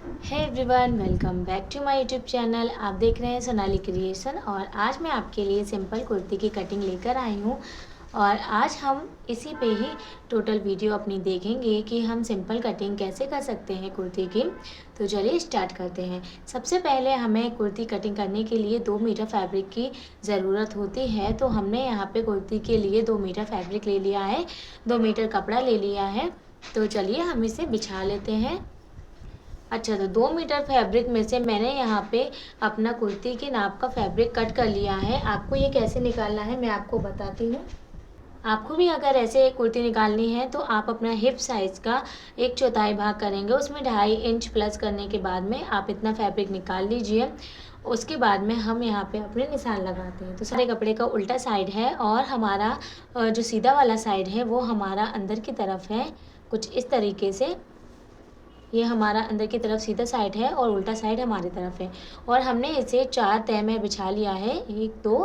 है everyone, welcome back to my YouTube channel. आप देख रहे हैं सोनाली क्रिएशन और आज मैं आपके लिए सिंपल कुर्ती की कटिंग लेकर आई हूँ। और आज हम इसी पे ही टोटल वीडियो अपनी देखेंगे कि हम सिंपल कटिंग कैसे कर सकते हैं कुर्ती की। तो चलिए स्टार्ट करते हैं। सबसे पहले हमें कुर्ती कटिंग करने के लिए 2 मीटर फैब्रिक की ज़रूरत होती है। तो हमने यहाँ पे कुर्ती के लिए 2 मीटर फैब्रिक ले लिया है, 2 मीटर कपड़ा ले लिया है। तो चलिए हम इसे बिछा लेते हैं। अच्छा, तो 2 मीटर फैब्रिक में से मैंने यहाँ पे अपना कुर्ती के नाप का फैब्रिक कट कर लिया है। आपको ये कैसे निकालना है मैं आपको बताती हूँ। आपको भी अगर ऐसे एक कुर्ती निकालनी है तो आप अपना हिप साइज़ का 1/4 भाग करेंगे, उसमें 2.5 इंच प्लस करने के बाद में आप इतना फैब्रिक निकाल लीजिए। उसके बाद में हम यहाँ पे अपने निशान लगाते हैं। तो सारे कपड़े का उल्टा साइड है और हमारा जो सीधा वाला साइड है वो हमारा अंदर की तरफ है, कुछ इस तरीके से। ये हमारा अंदर की तरफ सीधा साइड है और उल्टा साइड हमारी तरफ है। और हमने इसे 4 तह में बिछा लिया है, 1 2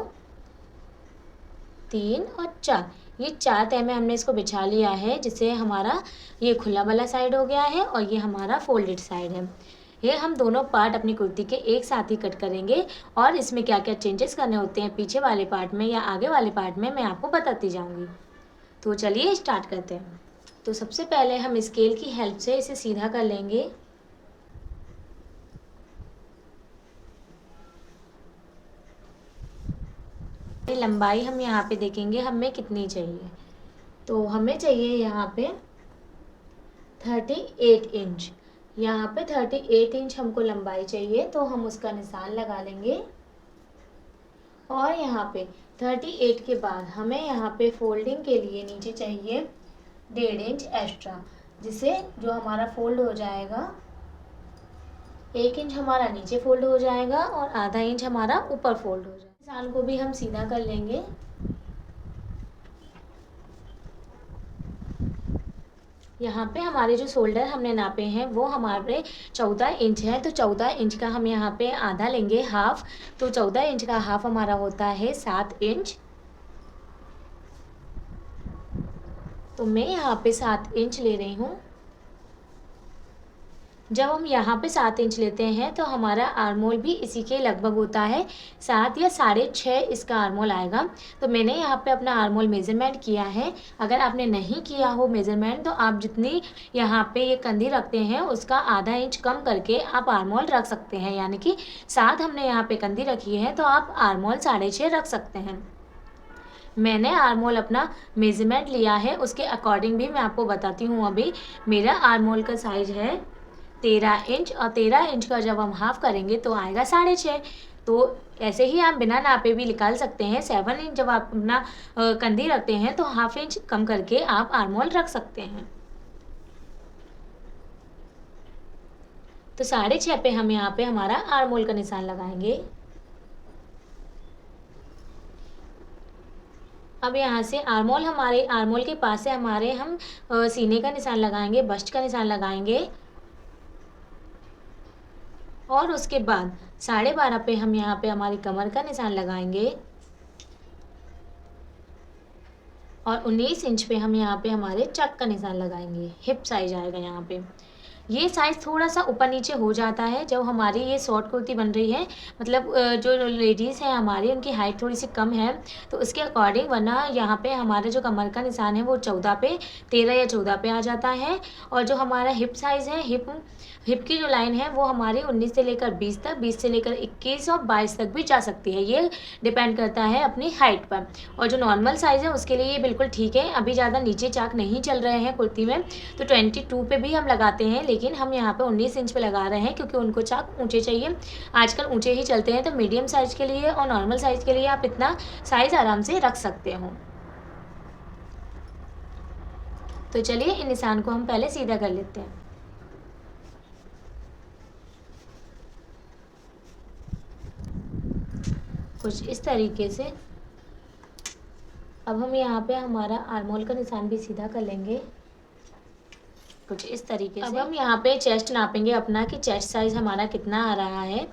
3 और 4। ये 4 तह में हमने इसको बिछा लिया है, जिससे हमारा ये खुला वाला साइड हो गया है और ये हमारा फोल्डेड साइड है। ये हम दोनों पार्ट अपनी कुर्ती के एक साथ ही कट करेंगे और इसमें क्या क्या चेंजेस करने होते हैं पीछे वाले पार्ट में या आगे वाले पार्ट में, मैं आपको बताती जाऊँगी। तो चलिए स्टार्ट करते हैं। तो सबसे पहले हम स्केल की हेल्प से इसे सीधा कर लेंगे। लंबाई हम यहाँ पे देखेंगे हमें कितनी चाहिए। तो हमें चाहिए यहाँ पे 38 इंच। यहाँ पे 38 इंच हमको लंबाई चाहिए, तो हम उसका निशान लगा लेंगे। और यहाँ पे 38 के बाद हमें यहाँ पे फोल्डिंग के लिए नीचे चाहिए 1.5 इंच एक्स्ट्रा, जिसे जो हमारा फोल्ड हो जाएगा, 1 इंच हमारा नीचे फोल्ड हो जाएगा और आधा इंच हमारा ऊपर फोल्ड हो जाएगा। निशान को भी हम सीधा कर लेंगे। यहाँ पे हमारे जो शोल्डर हमने नापे हैं वो हमारे 14 इंच है। तो 14 इंच का हम यहाँ पे आधा लेंगे, हाफ। तो 14 इंच का हाफ हमारा होता है 7 इंच। तो मैं यहाँ पे 7 इंच ले रही हूँ। जब हम यहाँ पे 7 इंच लेते हैं तो हमारा आर्मोल भी इसी के लगभग होता है, 7 या 6.5 इसका आर्मोल आएगा। तो मैंने यहाँ पे अपना आर्मोल मेज़रमेंट किया है। अगर आपने नहीं किया हो मेज़रमेंट तो आप जितनी यहाँ पे ये कंधी रखते हैं उसका आधा इंच कम करके आप आर्मोल रख सकते हैं। यानी कि 7 हमने यहाँ पे कंधी रखी है तो आप आर्मोल 6.5 रख सकते हैं। मैंने आर्मोल अपना मेज़रमेंट लिया है, उसके अकॉर्डिंग भी मैं आपको बताती हूँ। अभी मेरा आर्मोल का साइज़ है 13 इंच और 13 इंच का जब हम हाफ करेंगे तो आएगा 6.5। तो ऐसे ही आप बिना नापे भी निकाल सकते हैं। 7 इंच जब आप अपना कंधी रखते हैं तो हाफ इंच कम करके आप आर्मोल रख सकते हैं। तो 6.5 पे हम यहाँ पे हमारा आर्मोल का निशान लगाएंगे। अब यहाँ से हमारे आर्मोल के पास से हमारे हम सीने का निशान लगाएंगे, बस्ट का निशान लगाएंगे। और उसके बाद 12.5 पे हम यहाँ पे हमारी कमर का निशान लगाएंगे। और 19 इंच पे हम यहाँ पे हमारे चक का निशान लगाएंगे। हिप साइज आएगा यहाँ पे। ये साइज़ थोड़ा सा ऊपर नीचे हो जाता है जब हमारी ये शॉर्ट कुर्ती बन रही है, मतलब जो लेडीज़ हैं हमारी उनकी हाइट थोड़ी सी कम है तो उसके अकॉर्डिंग, वरना यहाँ पे हमारा जो कमर का निशान है वो 13 या 14 पे आ जाता है। और जो हमारा हिप साइज़ है, हिप की जो लाइन है वो हमारी 19 से लेकर 20 तक, 20 से लेकर 21 और 22 तक भी जा सकती है। ये डिपेंड करता है अपनी हाइट पर। और जो नॉर्मल साइज़ है उसके लिए ये बिल्कुल ठीक है। अभी ज़्यादा नीचे चाक नहीं चल रहे हैं कुर्ती में, तो 22 पे भी हम लगाते हैं, लेकिन हम यहाँ पे 19 इंच पे लगा रहे हैं क्योंकि उनको चाक ऊंचे चाहिए। आजकल ऊंचे ही चलते हैं। तो मीडियम साइज़ के लिए और नॉर्मल साइज़ के लिए आप इतना साइज़ आराम से रख सकते हो। तो चलिए इन निशान को हम पहले सीधा कर लेते हैं। कुछ इस तरीके से। अब हम यहाँ पे हमारा आर्मोल का निशान भी सीधा कर लेंगे, कुछ इस तरीके से। अब हम यहाँ पे चेस्ट नापेंगे अपना कि चेस्ट साइज़ हमारा कितना आ रहा है।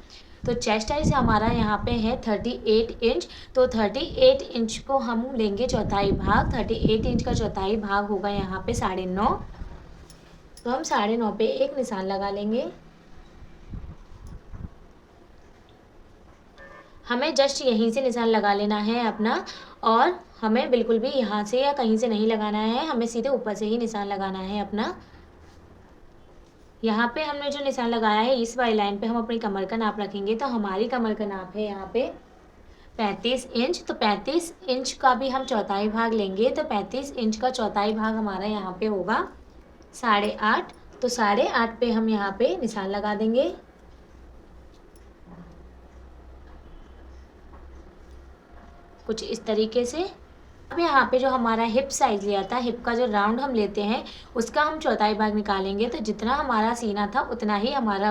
तो चेस्ट साइज़ हमारा यहाँ पे है 38 इंच। तो 38 इंच को हम लेंगे चौथाई भाग। 38 इंच का चौथाई भाग होगा यहाँ पे 9.5। तो हम 9.5 पे एक निशान लगा लेंगे। हमें जस्ट यहीं से निशान लगा लेना है अपना, और हमें बिल्कुल भी यहाँ से या कहीं से नहीं लगाना है, हमें सीधे ऊपर से ही निशान लगाना है अपना। यहाँ पे हमने जो निशान लगाया है इस वाली लाइन पे हम अपनी कमर का नाप रखेंगे। तो हमारी कमर का नाप है यहाँ पे 35 इंच। तो 35 इंच का भी हम चौथाई भाग लेंगे। तो 35 इंच का चौथाई भाग हमारा यहाँ पे होगा 8.5। तो 8.5 पे हम यहाँ पे निशान लगा देंगे। कुछ इस तरीके से। अब यहाँ पे जो हमारा हिप साइज लिया था, हिप का जो राउंड हम लेते हैं उसका हम चौथाई भाग निकालेंगे। तो जितना हमारा सीना था उतना ही हमारा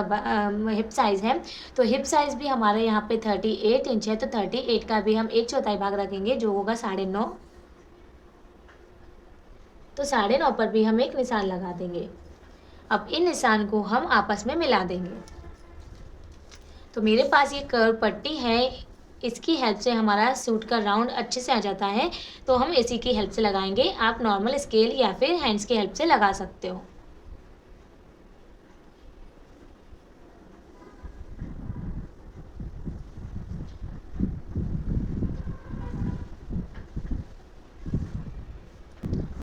हिप साइज है। तो हिप साइज भी हमारा यहाँ पे 38 इंच है। तो 38 का भी हम एक चौथाई भाग रखेंगे जो होगा 9.5। तो 9.5 पर भी हम एक निशान लगा देंगे। अब इन निशान को हम आपस में मिला देंगे। तो मेरे पास ये कर्व पट्टी है, इसकी हेल्प से हमारा सूट का राउंड अच्छे से आ जाता है। तो हम इसी की हेल्प से लगाएंगे। आप नॉर्मल स्केल या फिर हैंड्स की हेल्प से लगा सकते हो।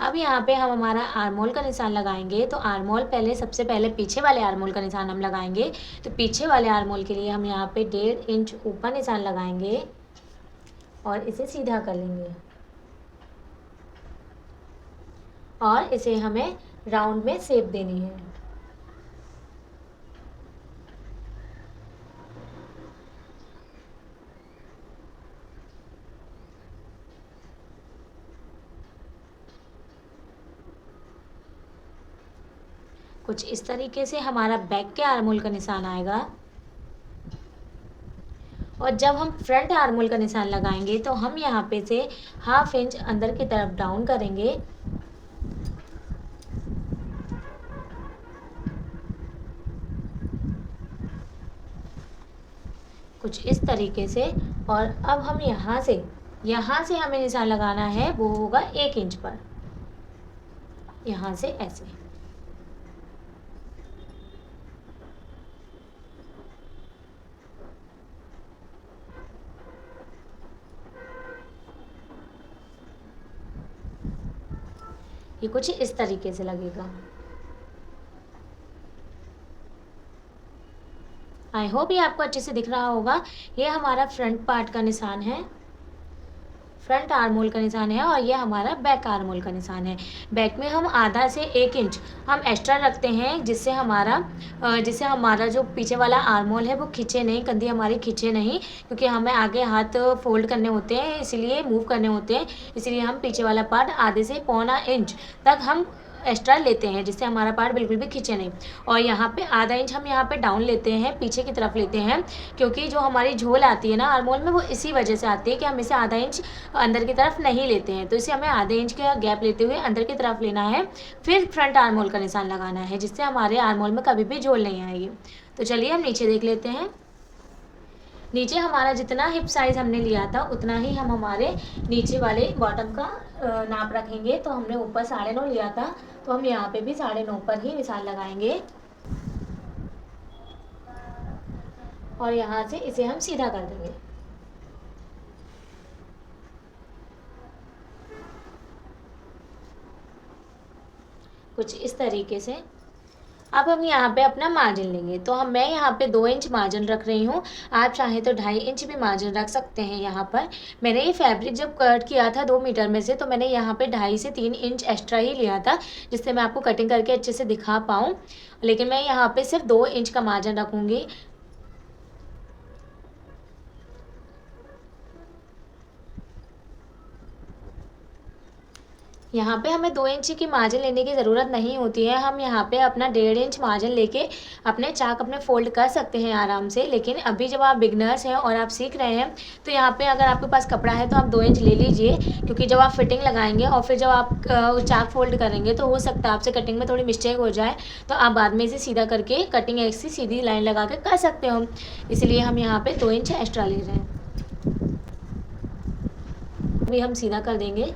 अब यहाँ पे हम हमारा आर्मोल का निशान लगाएंगे। तो आर्मोल पहले सबसे पहले पीछे वाले आर्मोल का निशान हम लगाएंगे। तो पीछे वाले आर्मोल के लिए हम यहाँ पे 1.5 इंच ऊपर निशान लगाएंगे और इसे सीधा कर लेंगे, और इसे हमें राउंड में शेप देनी है। कुछ इस तरीके से हमारा बैक के आर्मोल का निशान आएगा। और जब हम फ्रंट आर्मोल का निशान लगाएंगे तो हम यहाँ पे से 1/2 इंच अंदर की तरफ डाउन करेंगे। कुछ इस तरीके से। और अब हम यहाँ से हमें निशान लगाना है, वो होगा 1 इंच पर। यहाँ से ऐसे। ये कुछ इस तरीके से लगेगा। आई होप ये आपको अच्छे से दिख रहा होगा। ये हमारा फ्रंट पार्ट का निशान है, फ्रंट आर्मोल का निशान है, और ये हमारा बैक आर्मोल का निशान है। बैक में हम आधा से 1 इंच हम एक्स्ट्रा रखते हैं, जिससे हमारा जो पीछे वाला आर्मोल है वो खींचे नहीं, कंधी हमारी खींचे नहीं, क्योंकि हमें आगे हाथ फोल्ड करने होते हैं, इसीलिए मूव करने होते हैं। इसीलिए हम पीछे वाला पार्ट आधे से 1.25 इंच तक हम एक्स्ट्रा लेते हैं, जिससे हमारा पार्ट बिल्कुल भी खींचे नहीं। और यहाँ पे आधा इंच हम यहाँ पे डाउन लेते हैं, पीछे की तरफ लेते हैं, क्योंकि जो हमारी झोल आती है ना आर्मोल में, वो इसी वजह से आती है कि हम इसे आधा इंच अंदर की तरफ नहीं लेते हैं। तो इसे हमें आधे इंच का गैप लेते हुए अंदर की तरफ लेना है, फिर फ्रंट आर्मोल का निशान लगाना है, जिससे हमारे आर्मोल में कभी भी झोल नहीं आएगी। तो चलिए हम नीचे देख लेते हैं। नीचे हमारा जितना हिप साइज हमने लिया था उतना ही हम हमारे नीचे वाले बॉटम का नाप रखेंगे। तो हमने ऊपर 9.5 लिया था, तो हम यहाँ पे भी 9.5 पर ही निशान लगाएंगे, और यहाँ से इसे हम सीधा कर देंगे। कुछ इस तरीके से। अब हम यहाँ पे अपना मार्जिन लेंगे। तो मैं यहाँ पे 2 इंच मार्जिन रख रही हूँ। आप चाहें तो 2.5 इंच भी मार्जिन रख सकते हैं। यहाँ पर मैंने ये फैब्रिक जब कट किया था 2 मीटर में से, तो मैंने यहाँ पे 2.5 से 3 इंच एक्स्ट्रा ही लिया था, जिससे मैं आपको कटिंग करके अच्छे से दिखा पाऊँ। लेकिन मैं यहाँ पे सिर्फ 2 इंच का मार्जिन रखूँगी। यहाँ पे हमें 2 इंच की मार्जिन लेने की ज़रूरत नहीं होती है। हम यहाँ पे अपना 1.5 इंच मार्जिन लेके अपने चाक अपने फोल्ड कर सकते हैं आराम से। लेकिन अभी जब आप बिगनर्स हैं और आप सीख रहे हैं, तो यहाँ पे अगर आपके पास कपड़ा है तो आप 2 इंच ले लीजिए, क्योंकि जब आप फिटिंग लगाएंगे और फिर जब आप चाक फोल्ड करेंगे तो हो सकता है आपसे कटिंग में थोड़ी मिस्टेक हो जाए, तो आप बाद में इसे सीधा करके कटिंग ऐसी सीधी लाइन लगा के कर सकते हो। इसलिए हम यहाँ पर 2 इंच एक्स्ट्रा ले रहे हैं। अभी हम सीधा कर देंगे।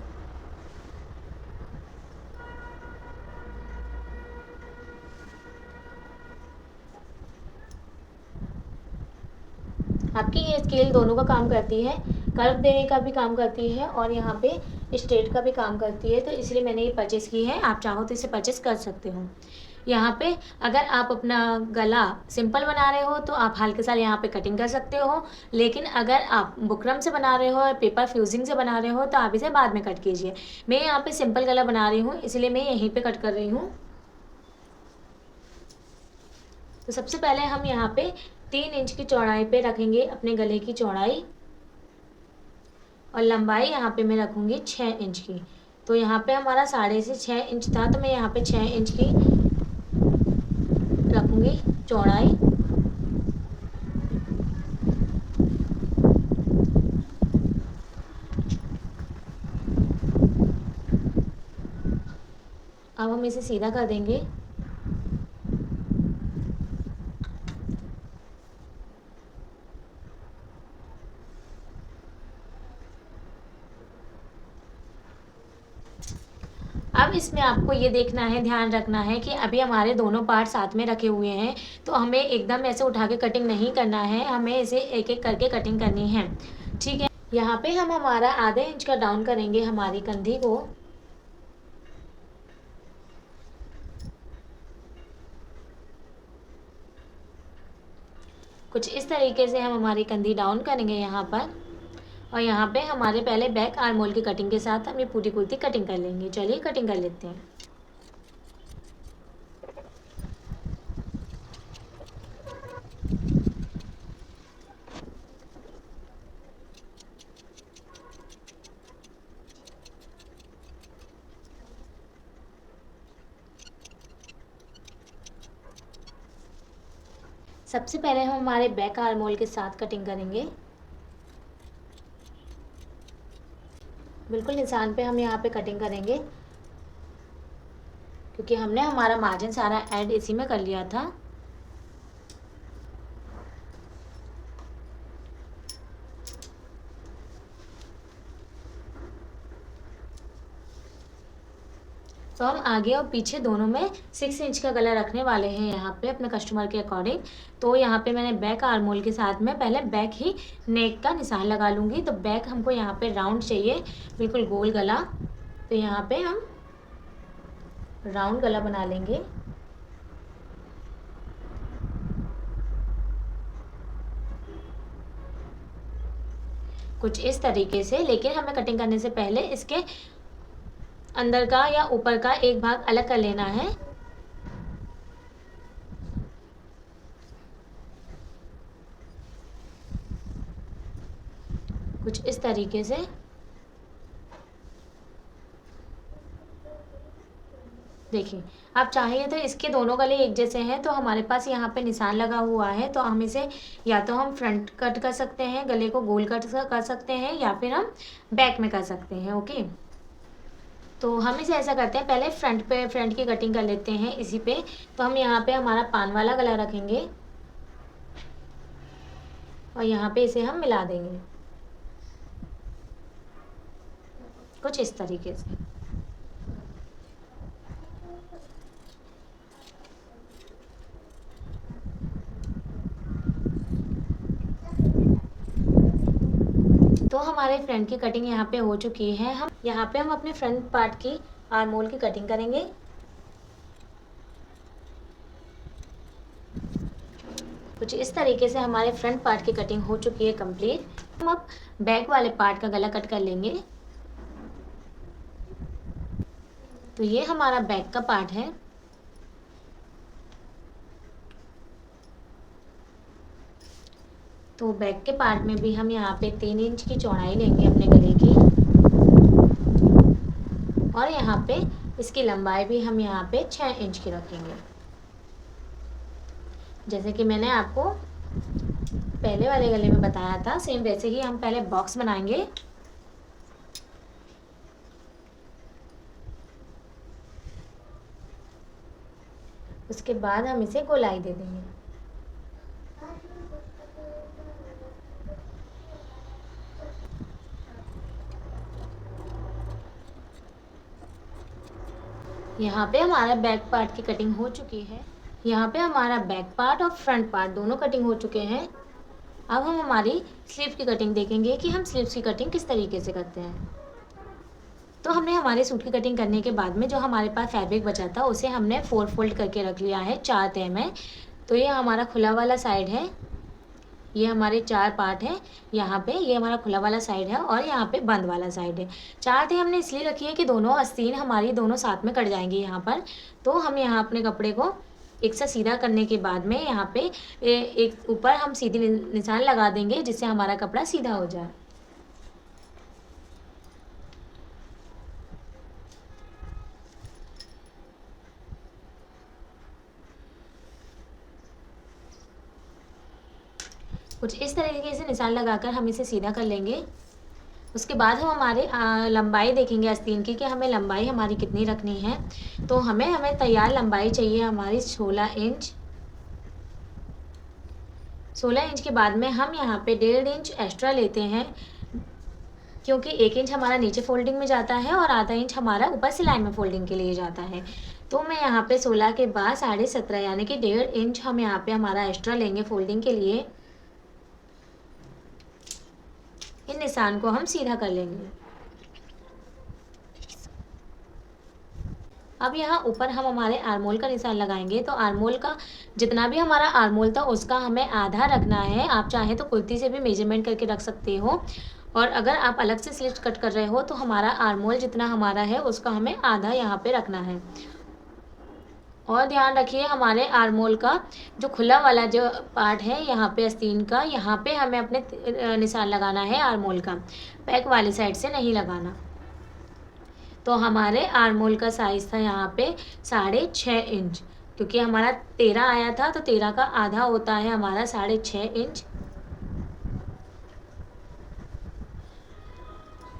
आपकी ये स्केल दोनों का काम करती है, कर्व देने का भी काम करती है और यहाँ पे स्ट्रेट का भी काम करती है, तो इसलिए मैंने ये परचेज़ की है। आप चाहो तो इसे परचेज़ कर सकते हो। यहाँ पे अगर आप अपना गला सिंपल बना रहे हो तो आप हल्के सा यहाँ पे कटिंग कर सकते हो, लेकिन अगर आप बुकरम से बना रहे हो और पेपर फ्यूजिंग से बना रहे हो तो आप इसे बाद में कट कीजिए। मैं यहाँ पे सिंपल गला बना रही हूँ, इसलिए मैं यहीं पे कट कर रही हूँ। तो सबसे पहले हम यहाँ पे 3 इंच की चौड़ाई पे रखेंगे अपने गले की चौड़ाई, और लंबाई यहाँ पे मैं रखूँगी 6 इंच की। तो यहाँ पे हमारा 6.5 इंच था, तो मैं यहाँ पे 6 इंच की रखूँगी चौड़ाई। अब हम इसे सीधा कर देंगे। अब इसमें आपको ये देखना है, ध्यान रखना है कि अभी हमारे दोनों पार्ट साथ में रखे हुए हैं, तो हमें एकदम ऐसे उठा के कटिंग नहीं करना है, हमें इसे एक एक करके कटिंग करनी है, ठीक है। यहाँ पे हम हमारा आधे इंच का डाउन करेंगे हमारी कंधी को। कुछ इस तरीके से हम हमारी कंधी डाउन करेंगे यहाँ पर, और यहाँ पे हमारे पहले बैक आर्म होल की कटिंग के साथ हम ये पूरी कुर्ती कटिंग कर लेंगे। चलिए कटिंग कर लेते हैं। सबसे पहले हम हमारे बैक आर्म होल के साथ कटिंग करेंगे। बिल्कुल निशान पे हम यहाँ पे कटिंग करेंगे, क्योंकि हमने हमारा मार्जिन सारा ऐड इसी में कर लिया था। तो हम आगे और पीछे दोनों में 6 इंच का गला रखने वाले हैं यहाँ पे अपने कस्टमर के अकॉर्डिंग। तो यहाँ पे मैंने बैक आर्म होल के साथ में पहले बैक ही नेक का निशान लगा लूँगी। तो बैक हमको यहाँ पे राउंड चाहिए, बिल्कुल गोल गला। तो यहाँ पे हम राउंड गला बना लेंगे। कुछ इस तरीके से, लेकिन हमें कटिंग करने से पहले इसके अंदर का या ऊपर का एक भाग अलग कर लेना है। कुछ इस तरीके से। देखिए, आप चाहिए तो इसके दोनों गले एक जैसे हैं, तो हमारे पास यहाँ पे निशान लगा हुआ है, तो हम इसे या तो हम फ्रंट कट कर सकते हैं, गले को गोल कट कर सकते हैं, या फिर हम बैक में कर सकते हैं। ओके, तो हम इसे ऐसा करते हैं, पहले फ्रंट की कटिंग कर लेते हैं इसी पे। तो हम यहाँ पे हमारा पान वाला गला रखेंगे और यहाँ पे इसे हम मिला देंगे कुछ इस तरीके से। तो हमारे फ्रंट की कटिंग यहाँ पे हो चुकी है। हम अपने फ्रंट पार्ट की आर्म होल की कटिंग करेंगे। कुछ इस तरीके से हमारे फ्रंट पार्ट की कटिंग हो चुकी है कंप्लीट। हम अब बैक वाले पार्ट का गला कट कर लेंगे। तो ये हमारा बैक का पार्ट है। तो बैक के पार्ट में भी हम यहाँ पे 3 इंच की चौड़ाई लेंगे अपने गले की, और यहाँ पे इसकी लंबाई भी हम यहाँ पे 6 इंच की रखेंगे। जैसे कि मैंने आपको पहले वाले गले में बताया था, सेम वैसे ही हम पहले बॉक्स बनाएंगे। उसके बाद हम इसे गोलाई दे देंगे। यहाँ पे हमारा बैक पार्ट की कटिंग हो चुकी है। यहाँ पे हमारा बैक पार्ट और फ्रंट पार्ट दोनों कटिंग हो चुके हैं। अब हम हमारी स्लीव की कटिंग देखेंगे कि हम स्लीव्स की कटिंग किस तरीके से करते हैं। तो हमने हमारे सूट की कटिंग करने के बाद में जो हमारे पास फैब्रिक बचा था उसे हमने 4 फोल्ड करके रख लिया है 4 तह में। तो ये हमारा खुला वाला साइड है, ये हमारे 4 पार्ट हैं यहाँ पे, ये हमारा खुला वाला साइड है और यहाँ पे बंद वाला साइड है। 4 तह हमने इसलिए रखी है कि दोनों आस्तीन हमारी दोनों साथ में कट जाएंगी यहाँ पर। तो हम यहाँ अपने कपड़े को एक सा सीधा करने के बाद में यहाँ पे एक ऊपर हम सीधी निशान लगा देंगे जिससे हमारा कपड़ा सीधा हो जाए। कुछ इस तरीके से निशान लगाकर हम इसे सीधा कर लेंगे। उसके बाद हम हमारे लंबाई देखेंगे आस्तीन की कि हमें लंबाई हमारी कितनी रखनी है। तो हमें तैयार लंबाई चाहिए हमारी 16 इंच। 16 इंच के बाद में हम यहाँ पे 1.5 इंच एक्स्ट्रा लेते हैं, क्योंकि 1 इंच हमारा नीचे फोल्डिंग में जाता है और आधा इंच हमारा ऊपर सिलाई में फोल्डिंग के लिए जाता है। तो मैं यहाँ पे 16 के बाद 17.5 यानी कि 1.5 इंच हम यहाँ पे हमारा एक्स्ट्रा लेंगे फोल्डिंग के लिए। इन निशान को हम सीधा कर लेंगे। अब यहाँ ऊपर हम हमारे आर्मोल का निशान लगाएंगे। तो आर्मोल का जितना भी हमारा आर्मोल था उसका हमें आधा रखना है। आप चाहें तो कुर्ती से भी मेजरमेंट करके रख सकते हो, और अगर आप अलग से स्लीव्स कट कर रहे हो तो हमारा आर्मोल जितना हमारा है उसका हमें आधा यहाँ पे रखना है। और ध्यान रखिए हमारे आर्मोल का जो खुला वाला जो पार्ट है यहाँ पे आस्तीन का, यहाँ पे हमें अपने निशान लगाना है आर्मोल का, बैक वाली साइड से नहीं लगाना। तो हमारे आर्मोल का साइज़ था यहाँ पे 6.5 इंच, क्योंकि हमारा 13 आया था तो 13 का आधा होता है हमारा 6.5 इंच।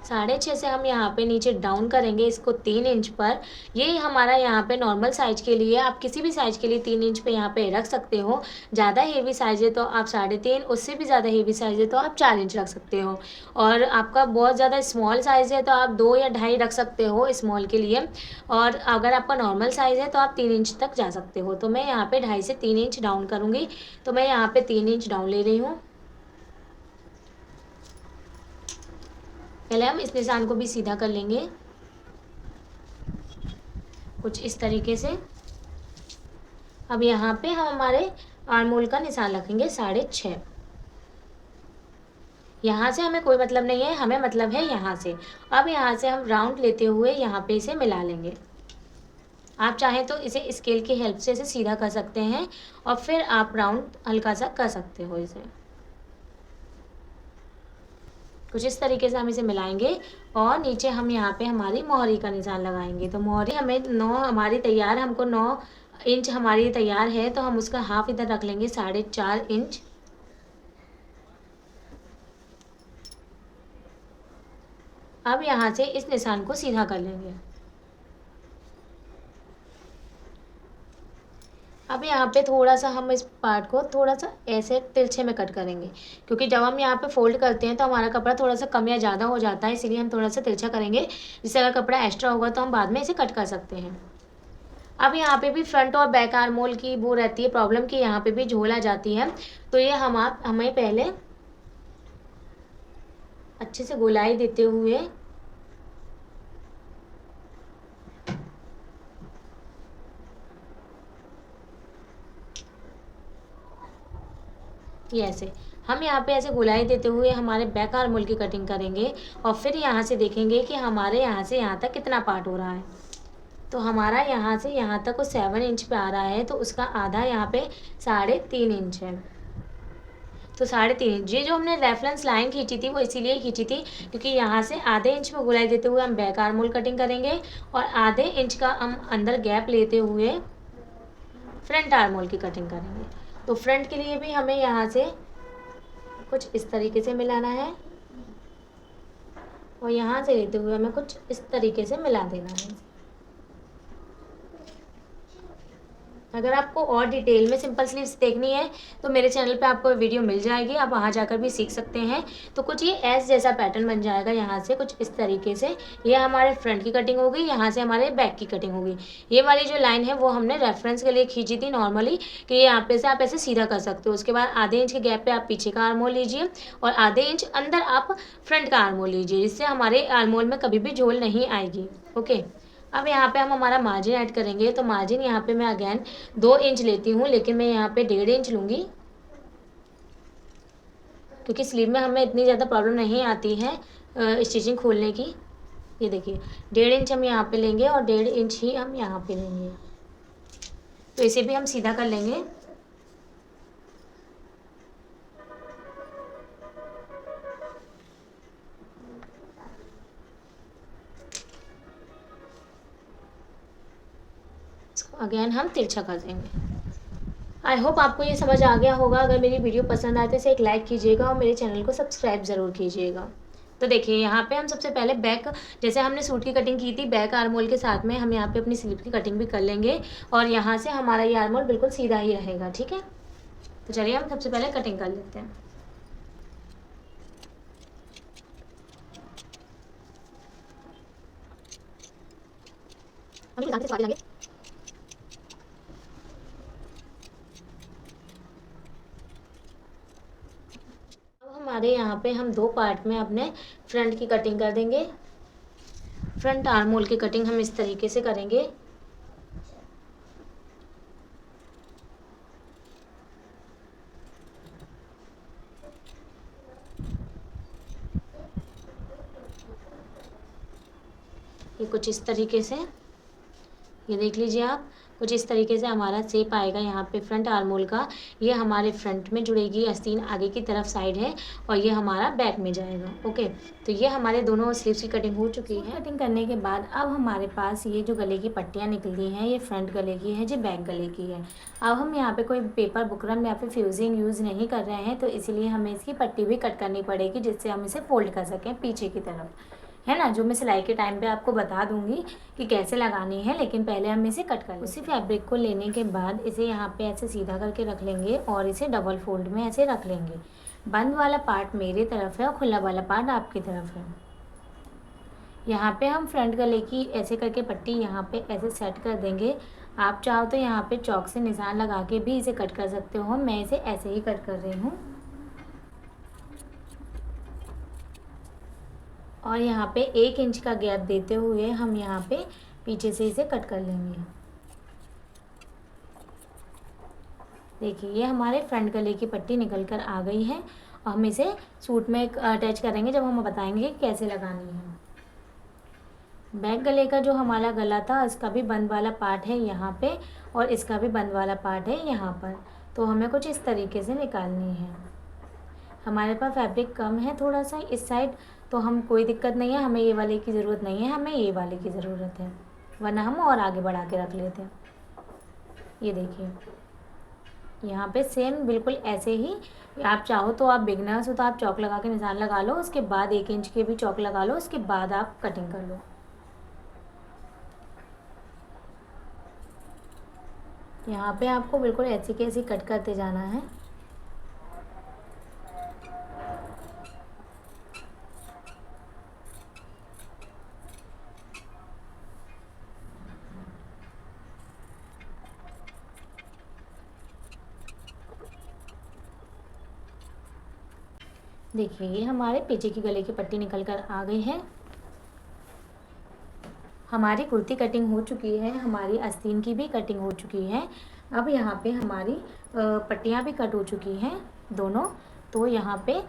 6.5 से हम यहाँ पे नीचे डाउन करेंगे इसको 3 इंच पर। ये हमारा यहाँ पे नॉर्मल साइज़ के लिए, आप किसी भी साइज़ के लिए 3 इंच पे यहाँ पे रख सकते हो। ज़्यादा हेवी साइज़ है तो आप 3.5, उससे भी ज़्यादा हेवी साइज़ है तो आप 4 इंच रख सकते हो। और आपका बहुत ज़्यादा स्मॉल साइज़ है तो आप 2 या 2.5 रख सकते हो स्मॉल के लिए। और अगर आपका नॉर्मल साइज़ है तो आप 3 इंच तक जा सकते हो। तो मैं यहाँ पे 2.5 से 3 इंच डाउन करूँगी। तो मैं यहाँ पे 3 इंच डाउन ले रही हूँ। पहले हम इस निशान को भी सीधा कर लेंगे कुछ इस तरीके से। अब यहाँ पे हम हमारे आर्मोल का निशान रखेंगे 6.5। यहाँ से हमें कोई मतलब नहीं है, हमें मतलब है यहाँ से। अब यहाँ से हम राउंड लेते हुए यहाँ पे इसे मिला लेंगे। आप चाहें तो इसे स्केल की हेल्प से इसे सीधा कर सकते हैं और फिर आप राउंड हल्का सा कर सकते हो इसे। कुछ इस तरीके से हम इसे मिलाएंगे और नीचे हम यहाँ पे हमारी मोहरी का निशान लगाएंगे। तो मोहरी हमें 9 हमारी तैयार, हमको 9 इंच हमारी तैयार है तो हम उसका हाफ इधर रख लेंगे 4.5 इंच। अब यहाँ से इस निशान को सीधा कर लेंगे। अब यहाँ पे थोड़ा सा हम इस पार्ट को थोड़ा सा ऐसे तिरछे में कट करेंगे, क्योंकि जब हम यहाँ पे फोल्ड करते हैं तो हमारा कपड़ा थोड़ा सा कम या ज़्यादा हो जाता है, इसीलिए हम थोड़ा सा तिरछा करेंगे। जिससे अगर कपड़ा एक्स्ट्रा होगा तो हम बाद में इसे कट कर सकते हैं। अब यहाँ पे भी फ्रंट और बैक आर्मोल की वो रहती है प्रॉब्लम कि यहाँ पे भी झोल आ जाती है। तो ये हमें पहले अच्छे से गोलाई देते हुए ये ऐसे हम यहाँ पे ऐसे गोलाई देते हुए हमारे बैक आर्मोल की कटिंग करेंगे और फिर यहाँ से देखेंगे कि हमारे यहाँ से यहाँ तक कितना पार्ट हो रहा है। तो हमारा यहाँ से यहाँ तक वो 7 इंच पे आ रहा है तो उसका आधा यहाँ पे 3.5 इंच है। तो 3.5 इंच, ये जो हमने रेफरेंस लाइन खींची थी वो इसीलिए खींची थी क्योंकि यहाँ से आधे इंच में गोलाई देते हुए हम बैक आर्मोल कटिंग करेंगे और आधे इंच का हम अंदर गैप लेते हुए फ्रंट आर्मोल की कटिंग करेंगे। तो फ्रंट के लिए भी हमें यहाँ से कुछ इस तरीके से मिलाना है और यहाँ से लेते हुए हमें कुछ इस तरीके से मिला देना है। अगर आपको और डिटेल में सिंपल स्लीव्स देखनी है तो मेरे चैनल पे आपको वीडियो मिल जाएगी, आप वहाँ जाकर भी सीख सकते हैं। तो कुछ ये एस जैसा पैटर्न बन जाएगा यहाँ से कुछ इस तरीके से। ये हमारे फ्रंट की कटिंग होगी, यहाँ से हमारे बैक की कटिंग होगी। ये वाली जो लाइन है वो हमने रेफरेंस के लिए खींची थी नॉर्मली, कि यहाँ पे से आप ऐसे सीधा कर सकते हो। उसके बाद आधे इंच के गैप पे आप पीछे का आर्म होल लीजिए और आधे इंच अंदर आप फ्रंट का आर्म होल लीजिए, जिससे हमारे आर्म होल में कभी भी झोल नहीं आएगी। ओके, अब यहाँ पे हम हमारा मार्जिन ऐड करेंगे। तो मार्जिन यहाँ पे मैं अगेन 2 इंच लेती हूँ, लेकिन मैं यहाँ पे 1.5 इंच लूँगी, क्योंकि स्लीव में हमें इतनी ज़्यादा प्रॉब्लम नहीं आती है स्टिचिंग खोलने की। ये देखिए 1.5 इंच हम यहाँ पे लेंगे और 1.5 इंच ही हम यहाँ पे लेंगे। तो इसे भी हम सीधा कर लेंगे। अगेन हम तिरछा कर देंगे। आई होप आपको ये समझ आ गया होगा। अगर मेरी वीडियो पसंद आए तो इसे एक लाइक कीजिएगा और मेरे चैनल को सब्सक्राइब ज़रूर कीजिएगा। तो देखिए यहाँ पे हम सबसे पहले बैक, जैसे हमने सूट की कटिंग की थी बैक आर्म होल के साथ में, हम यहाँ पे अपनी स्लीव की कटिंग भी कर लेंगे और यहाँ से हमारा ये आर्म होल बिल्कुल सीधा ही रहेगा। ठीक है, तो चलिए हम सबसे पहले कटिंग कर लेते हैं। हमारे यहाँ पे हम 2 पार्ट में अपने फ्रंट की कटिंग कर देंगे। फ्रंट आर्म होल की कटिंग हम इस तरीके से करेंगे। ये कुछ इस तरीके से, ये देख लीजिए आप, कुछ इस तरीके से हमारा शेप आएगा यहाँ पे फ्रंट आर्म होल का। ये हमारे फ्रंट में जुड़ेगी, आस्तीन आगे की तरफ साइड है और ये हमारा बैक में जाएगा। ओके, तो ये हमारे दोनों स्लीव्स की कटिंग हो चुकी है। कटिंग करने के बाद अब हमारे पास ये जो गले की पट्टियाँ निकली हैं, ये फ्रंट गले की है, ये बैक गले की है। अब हम यहाँ पे कोई पेपर बुकरम या फिर फ्यूजिंग यूज़ नहीं कर रहे हैं, तो इसीलिए हमें इसकी पट्टी भी कट करनी पड़ेगी, जिससे हम इसे फोल्ड कर सकें पीछे की तरफ, है ना, जो मैं सिलाई के टाइम पे आपको बता दूंगी कि कैसे लगानी है। लेकिन पहले हम इसे कट कर, उसी फैब्रिक को लेने के बाद इसे यहाँ पे ऐसे सीधा करके रख लेंगे और इसे डबल फोल्ड में ऐसे रख लेंगे। बंद वाला पार्ट मेरी तरफ है और खुला वाला पार्ट आपकी तरफ है। यहाँ पे हम फ्रंट गले की ऐसे करके पट्टी यहाँ पे ऐसे सेट कर देंगे। आप चाहो तो यहाँ पे चौक से निशान लगा के भी इसे कट कर सकते हो, मैं इसे ऐसे ही कट कर रही हूँ। और यहाँ पे 1 इंच का गैप देते हुए हम यहाँ पे पीछे से इसे कट कर लेंगे। देखिए ये हमारे फ्रंट गले की पट्टी निकल कर आ गई है और हम इसे सूट में अटैच करेंगे जब हम बताएंगे कैसे लगानी है। बैक गले का जो हमारा गला था, इसका भी बंद वाला पार्ट है यहाँ पे और इसका भी बंद वाला पार्ट है यहाँ पर। तो हमें कुछ इस तरीके से निकालनी है। हमारे पास फैब्रिक कम है थोड़ा सा इस साइड, तो हम कोई दिक्कत नहीं है, हमें ये वाले की ज़रूरत नहीं है, हमें ये वाले की ज़रूरत है, वरना हम और आगे बढ़ा के रख लेते हैं। ये देखिए यहाँ पे सेम बिल्कुल ऐसे ही, आप चाहो तो आप बिगनर्स हो तो आप चौक लगा के निशान लगा लो, उसके बाद 1 इंच के भी चौक लगा लो, उसके बाद आप कटिंग कर लो। यहाँ पे आपको बिल्कुल ऐसे के ऐसे कट करते जाना है। देखिए ये हमारे पीछे की गले की पट्टी निकल कर आ गई है। हमारी कुर्ती कटिंग हो चुकी है, हमारी आस्तीन की भी कटिंग हो चुकी है। अब यहाँ पे हमारी पट्टियाँ भी कट हो चुकी हैं दोनों। तो यहाँ पे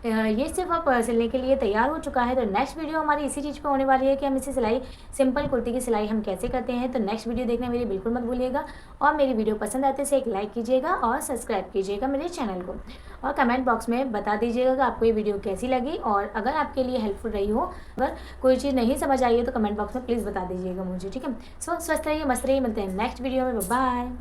ये सिर्फ अब सिलने के लिए तैयार हो चुका है। तो नेक्स्ट वीडियो हमारी इसी चीज़ पे होने वाली है कि हम इसे सिलाई, सिंपल कुर्ती की सिलाई हम कैसे करते हैं। तो नेक्स्ट वीडियो देखना मेरी बिल्कुल मत भूलिएगा और मेरी वीडियो पसंद आते से एक लाइक कीजिएगा और सब्सक्राइब कीजिएगा मेरे चैनल को, और कमेंट बॉक्स में बता दीजिएगा कि आपको ये वीडियो कैसी लगी और अगर आपके लिए हेल्पफुल रही हो। अगर कोई चीज़ नहीं समझ आई है तो कमेंट बॉक्स में प्लीज़ बता दीजिएगा मुझे, ठीक है। सो स्वस्थ रहिए, मस्त रहिए, मिलते हैं नेक्स्ट वीडियो में, बाय।